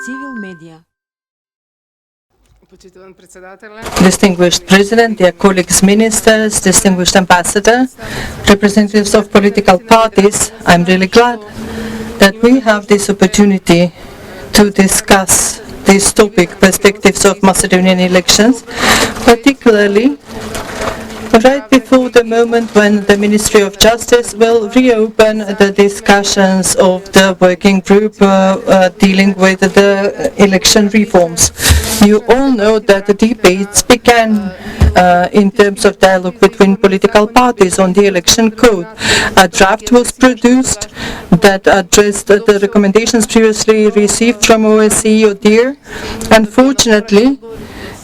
Civil Media. Distinguished President, dear colleagues, ministers, distinguished ambassador, representatives of political parties, I'm really glad that we have this opportunity to discuss this topic, perspectives of Macedonian elections, particularly right before the moment when the Ministry of Justice will reopen the discussions of the working group dealing with the election reforms. You all know that the debates began in terms of dialogue between political parties on the election code. A draft was produced that addressed the recommendations previously received from OSCE ODIHR. Unfortunately,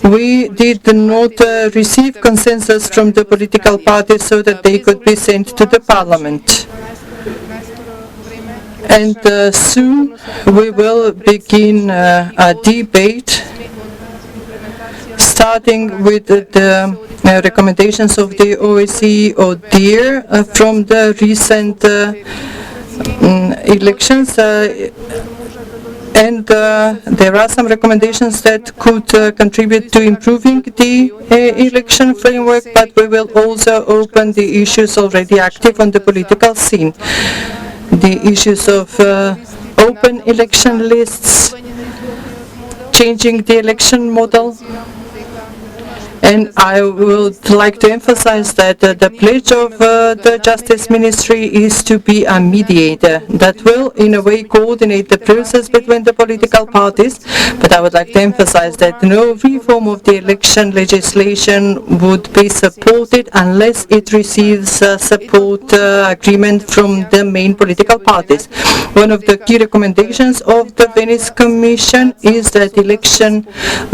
we did not receive consensus from the political parties so that they could be sent to the parliament. And soon we will begin a debate starting with the recommendations of the OSCE ODIHR from the recent elections. And there are some recommendations that could contribute to improving the election framework, but we will also open the issues already active on the political scene. The issues of open election lists, changing the election model. And I would like to emphasize that the pledge of the Justice Ministry is to be a mediator that will, in a way, coordinate the process between the political parties. But I would like to emphasize that no reform of the election legislation would be supported unless it receives support agreement from the main political parties. One of the key recommendations of the Venice Commission is that election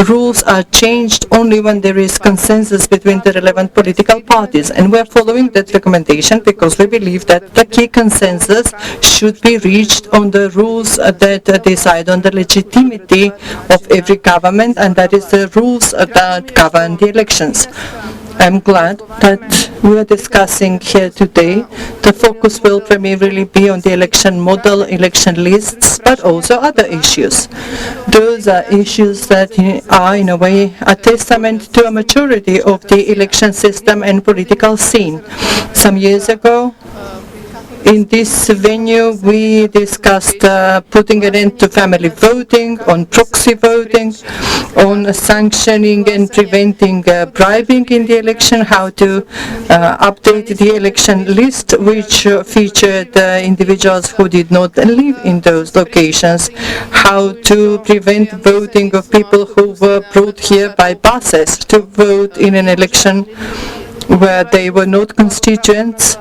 rules are changed only when there is consensus between the relevant political parties, and we are following that recommendation because we believe that the key consensus should be reached on the rules that decide on the legitimacy of every government, and that is the rules that govern the elections. I'm glad that we are discussing here today. The focus will primarily be on the election model, election lists, but also other issues. Those are issues that are, in a way, a testament to a maturity of the election system and political scene. Some years ago, in this venue, we discussed putting an end to family voting, on proxy voting, on sanctioning and preventing bribing in the election, how to update the election list, which featured individuals who did not live in those locations, how to prevent voting of people who were brought here by buses to vote in an election where they were not constituents,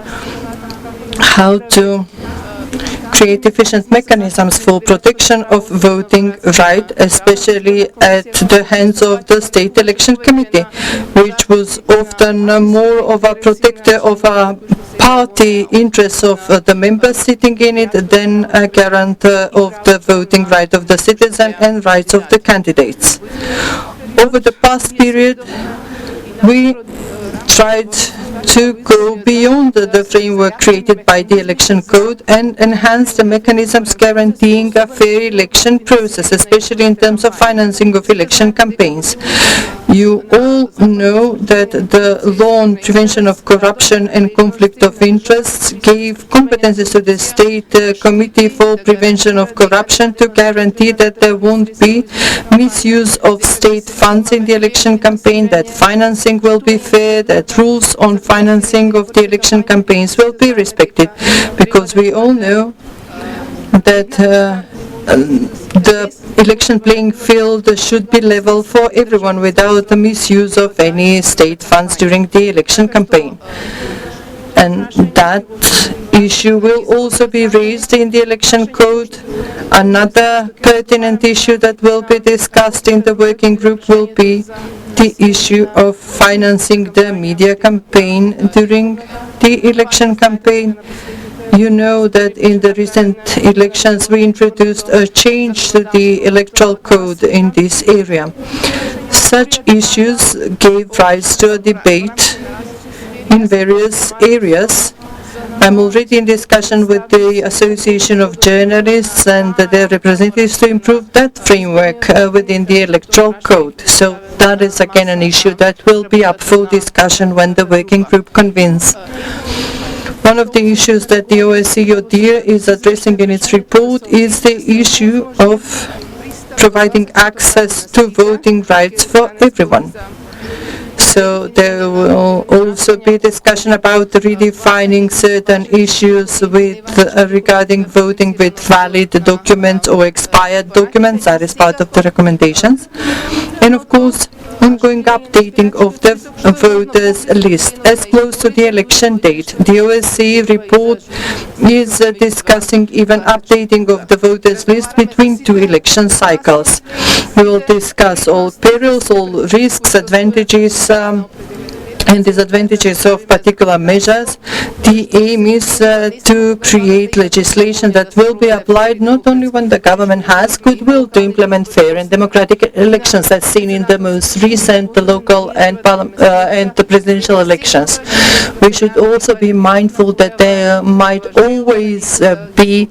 how to create efficient mechanisms for protection of voting right, especially at the hands of the State Election Committee, which was often more of a protector of a party interests of the members sitting in it than a guarantor of the voting right of the citizen and rights of the candidates. Over the past period, we tried to go beyond the framework created by the Election Code and enhance the mechanisms guaranteeing a fair election process, especially in terms of financing of election campaigns. You all know that the law on prevention of corruption and conflict of interests gave competences to the State Committee for Prevention of Corruption to guarantee that there won't be misuse of state funds in the election campaign, that financing will be fair, that rules on financing of the election campaigns will be respected, because we all know that the election playing field should be level for everyone without the misuse of any state funds during the election campaign. And that issue will also be raised in the Election Code. Another pertinent issue that will be discussed in the working group will be the issue of financing the media campaign during the election campaign. You know that in the recent elections we introduced a change to the Electoral Code in this area. Such issues gave rise to a debate in various areas, I'm already in discussion with the Association of Journalists and their representatives to improve that framework within the Electoral Code. So that is again an issue that will be up for discussion when the working group convenes. One of the issues that the OSCE ODIHR is addressing in its report is the issue of providing access to voting rights for everyone. So there will also be discussion about redefining certain issues with regarding voting with valid documents or expired documents. That is part of the recommendations. And of course, ongoing updating of the voters list as close to the election date. The OSCE report is discussing even updating of the voters list between two election cycles. We will discuss all perils, all risks, advantages, and disadvantages of particular measures. The aim is to create legislation that will be applied not only when the government has goodwill to implement fair and democratic elections, as seen in the most recent local and the presidential elections. We should also be mindful that there might always be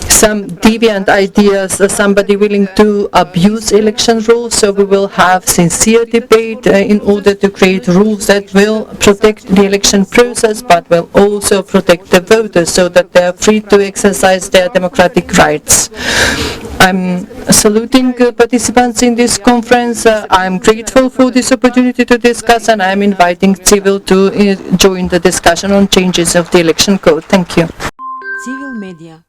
some deviant ideas, somebody willing to abuse election rules, so we will have sincere debate in order to create rules that will protect the election process but will also protect the voters so that they are free to exercise their democratic rights. I'm saluting participants in this conference. I'm grateful for this opportunity to discuss, and I'm inviting Civil to join the discussion on changes of the election code. Thank you. Civil Media